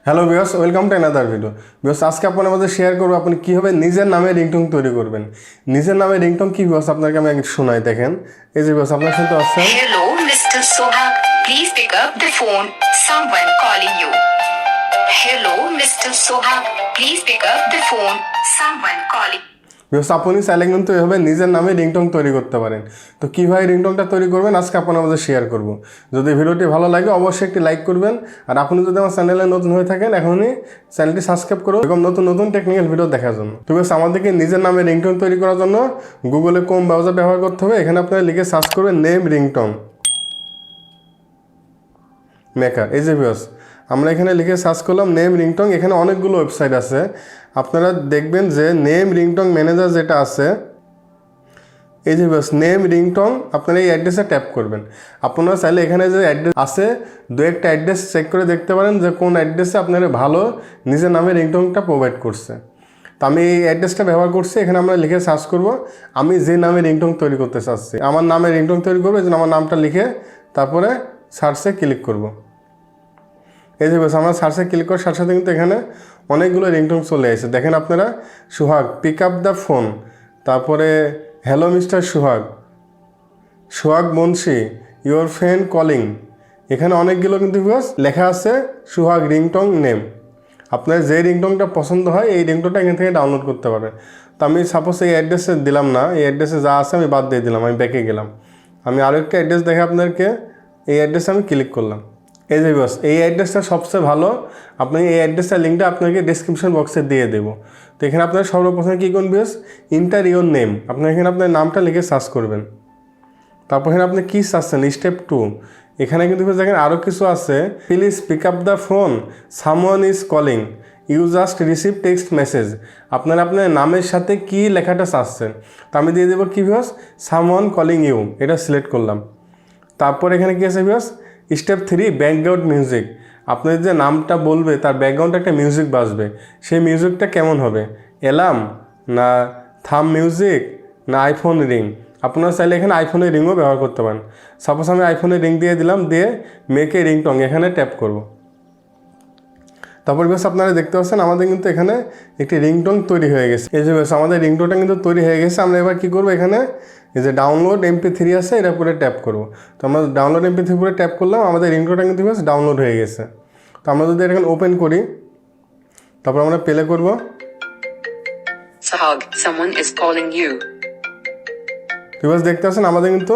Hello viewers, welcome to another video. Viewers, আজকে আপনাদের মধ্যে শেয়ার করব আপনি কীভাবে নিজের নামে রিংটোন তৈরি করবেন। নিজের নামে রিংটোন কি ভিউয়ার্স আপনাকে আমি শোনাই, দেখেন। এই যে ভিউয়ার্স আপনারা শুনতে পাচ্ছেন, hello mister Sohag, please pick up the phone, someone calling you. Hello mister Sohag, please pick up the phone, someone calling. Viewers, আপনি চাইলে কিন্তু এভাবে নিজের নামে রিংটোন তৈরি করতে পারেন। তো কীভাবে রিংটোনটা তৈরি করবেন আজকে আপনার মধ্যে শেয়ার করব। যদি ভিডিওটি ভালো লাগে অবশ্যই একটি লাইক করবেন, আর আপনি যদি আমার চ্যানেলে নতুন হয়ে থাকেন এখনই চ্যানেলটি সাবস্ক্রাইব করুন এরকম নতুন নতুন টেকনিক্যাল ভিডিও দেখার জন্য। তো ভিউয়ার্স, আমাদেরকে নিজের নামে রিংটোন তৈরি করার জন্য গুগলে ক্রোম ব্রাউজার ব্যবহার করতে হবে। এখানে আপনারা লিখে সার্চ করবেন নেম রিংটোন মেকার। এই যে ভিউয়ার্স, আমরা এখানে লিখে সার্চ করলাম নেম রিংটোন। এখানে অনেকগুলো ওয়েবসাইট আছে, আপনারা দেখবেন যে নেম রিংটোন ম্যানেজার যেটা আছে, এই যে ভিউয়ার্স নেম রিংটোন, আপনারা এই অ্যাড্রেসে ট্যাপ করবেন। আপনারা চাইলে এখানে যে অ্যাড্রেস আছে দু একটা অ্যাড্রেস চেক করে দেখতে পারেন যে কোন অ্যাড্রেসে আপনারা ভালো নিজের নামে রিংটোনটা প্রোভাইড করছে। তো আমি এই অ্যাড্রেসটা ব্যবহার করছি। এখানে আমরা লিখে সার্চ করব আমি যে নামে রিংটোন তৈরি করতে চাচ্ছি, আমার নামে রিংটোন তৈরি করবো, এই জন্য আমার নামটা লিখে তারপরে সার্চে ক্লিক করব। এই যে আমরা সার্চে ক্লিক করার সাথে সাথে কিন্তু এখানে অনেকগুলো রিংটোন চলে আসে। দেখেন আপনারা, Sohag pick up the phone, তারপরে hello mister Sohag, Sohag Bangshi, your friend calling. এখানে অনেকগুলো কিন্তু লেখা আছে সোহাগ রিংটোন নেম। আপনার যে রিংটোনটা পছন্দ হয় এই রিংটোনটা এখান থেকে ডাউনলোড করতে পারবেন। তো আমি সাপোজ এই অ্যাড্রেসে দিলাম না, এই অ্যাড্রেসে যা আছে আমি বাদ দিয়ে দিলাম, আমি ব্যাকে গেলাম। আমি আরও একটা অ্যাড্রেস দেখে আপনাদেরকে, এই অ্যাড্রেসে আমি ক্লিক করলাম। এই যে ভিউয়ার্স, এই অ্যাড্রেসটা সবচেয়ে ভালো। আপনি এই অ্যাড্রেসটার লিঙ্কটা আপনাকে ডেসক্রিপশন বক্সে দিয়ে দেবো। তো এখানে আপনারা সর্বপ্রথমে কী করবেন ভিউয়ার্স, ইন্টার ইউর নেম, আপনার এখানে আপনার নামটা লিখে সার্চ করবেন। তারপর এখানে আপনি কী চাচ্ছেন, স্টেপ 2। এখানে কিন্তু দেখেন আরও কিছু আছে, please pick up the phone, someone is calling, you just receive text message. আপনার নামের সাথে কি লেখাটা চাচ্ছেন, তো আমি দিয়ে দেবো কি ভিউয়ার্স, সামওয়ান কলিং ইউ, এটা সিলেক্ট করলাম। তারপর এখানে কী আছে ভিউয়ার্স, স্টেপ 3 ব্যাকগ্রাউন্ড মিউজিক। আপনার যে নামটা বলবে তার ব্যাকগ্রাউন্ডে একটা মিউজিক বাজবে, সেই মিউজিকটা কেমন হবে, অ্যালার্ম না থাম মিউজিক না আইফোন রিং। আপনারা চাইলে এখানে আইফোনের রিংও ব্যবহার করতে পারেন। সাপোজ আমি আইফোনের রিং দিয়ে দিলাম, দিয়ে মেকে রিংটং এখানে ট্যাপ করব। তারপর বেশ আপনারা দেখতে পাচ্ছেন আমাদের কিন্তু এখানে একটি রিংটোন তৈরি হয়ে গেছে। এই যে বেশ আমাদের রিংটোনটা কিন্তু তৈরি হয়ে গেছে। আমরা এবার কী করবো, এখানে এই যে ডাউনলোড MP3 আছে এটার উপরে ট্যাপ করব। তো আমরা ডাউনলোড MP3 উপরে ট্যাপ করলাম, আমাদের রিংটোনটা কিন্তু বেশ ডাউনলোড হয়ে গেছে। তো আমরা যদি এখানে ওপেন করি, তারপর আমরা প্লে করব। সোহাগ, someone is calling you. Viewers দেখতে পাচ্ছেন আমাদের কিন্তু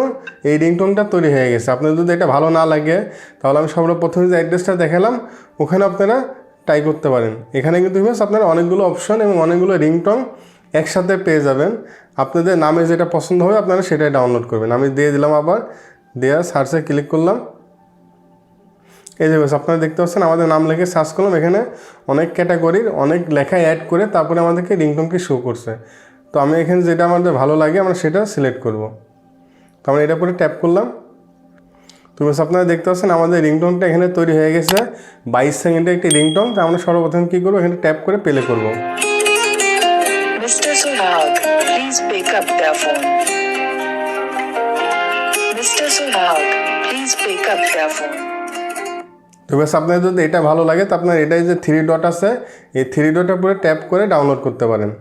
এই রিংটোনটা তৈরি হয়ে গেছে। আপনাদের যদি এটা ভালো না লাগে তাহলে আমি সর্বপ্রথমে যে অ্যাড্রেসটা দেখালাম ওখানে আপনারা ট্রাই করতে পারেন। এখানে কিন্তু ভিউয়ার্স আপনারা অনেকগুলো অপশন এবং অনেকগুলো রিংটোন একসাথে পেয়ে যাবেন। আপনাদের নামে যেটা পছন্দ হবে আপনারা সেটাই ডাউনলোড করবেন। আমি দিয়ে দিলাম, আবার দেওয়া সার্চে ক্লিক করলাম। এই যে ভিউয়ার্স আপনারা দেখতে পাচ্ছেন আমাদের নাম লিখে সার্চ করলাম, এখানে অনেক ক্যাটাগরির অনেক লেখা অ্যাড করে তারপরে আমাদেরকে রিংটোনকে শো করছে। তো আমি এখানে যেটা আমাদের ভালো লাগে আমরা সেটা সিলেক্ট করব। তো আমরা এটার উপরে ট্যাপ করলাম। তো আপনারা দেখতে পাচ্ছেন আমাদের রিংটোনটা এখানে তৈরি হয়ে গেছে। 22 সেকেন্ডের একটি রিংটোন। তো আমরা সর্বপ্রথম কী করবো, এখানে ট্যাপ করে প্লে করব। Mister Sohag, please pick up the phone. Mister Sohag, please pick up the phone. তো বেশ আপনাদের যদি এটা ভালো লাগে তো আপনার এটাই যে 3 ডট আছে, এই 3 ডটের উপরে ট্যাপ করে ডাউনলোড করতে পারেন।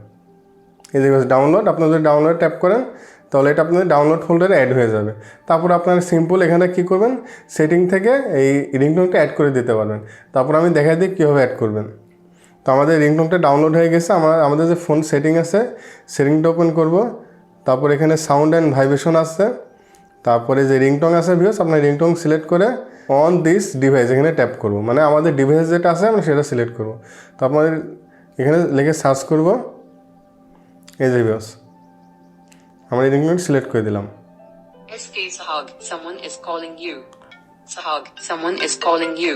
এই যে ডাউনলোড, আপনারা যদি ডাউনলোড ট্যাপ করেন তাহলে এটা আপনাদের ডাউনলোড ফোল্ডারে অ্যাড হয়ে যাবে। তারপর আপনারা সিম্পল এখানে কী করবেন, সেটিং থেকে এই রিংটোনটা অ্যাড করে দিতে পারবেন। তারপর আমি দেখাই দিই কীভাবে অ্যাড করবেন। তো আমাদের রিংটোনটা ডাউনলোড হয়ে গেছে। আমাদের যে ফোন সেটিং আছে সেটিংটা ওপেন করব। তারপর এখানে সাউন্ড অ্যান্ড ভাইব্রেশন আছে, তারপরে যে রিংটোন আছে ভিউয়ার্স, আপনার রিংটোন সিলেক্ট করে অন দিস ডিভাইস এখানে ট্যাপ করব। মানে আমাদের ডিভাইস যেটা আছে আমরা সেটা সিলেক্ট করব। তো আপনাদের এখানে লিখে সার্চ করব। এই যে ভিউয়ার্স আমরা এই রিংটোন সিলেক্ট করে দিলাম। সোহাগ, someone is calling you. Sohag, someone is calling you.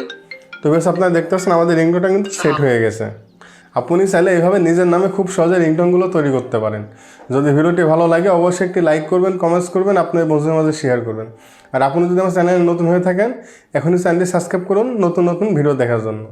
তো বেশ আপনারা দেখতে পাচ্ছেন আমাদের রিংটোনটা কিন্তু সেট হয়ে গেছে। আপনি চাইলে এইভাবে নিজের নামে খুব সহজে রিংটোনগুলো তৈরি করতে পারেন। যদি ভিডিওটি ভালো লাগে অবশ্যই একটি লাইক করবেন, কমেন্টস করবেন, আপনার বন্ধুদের মাঝে শেয়ার করবেন। আর আপনি যদি আমার চ্যানেলে নতুন হয়ে থাকেন এখনই চ্যানেলটি সাবস্ক্রাইব করুন নতুন নতুন ভিডিও দেখার জন্য।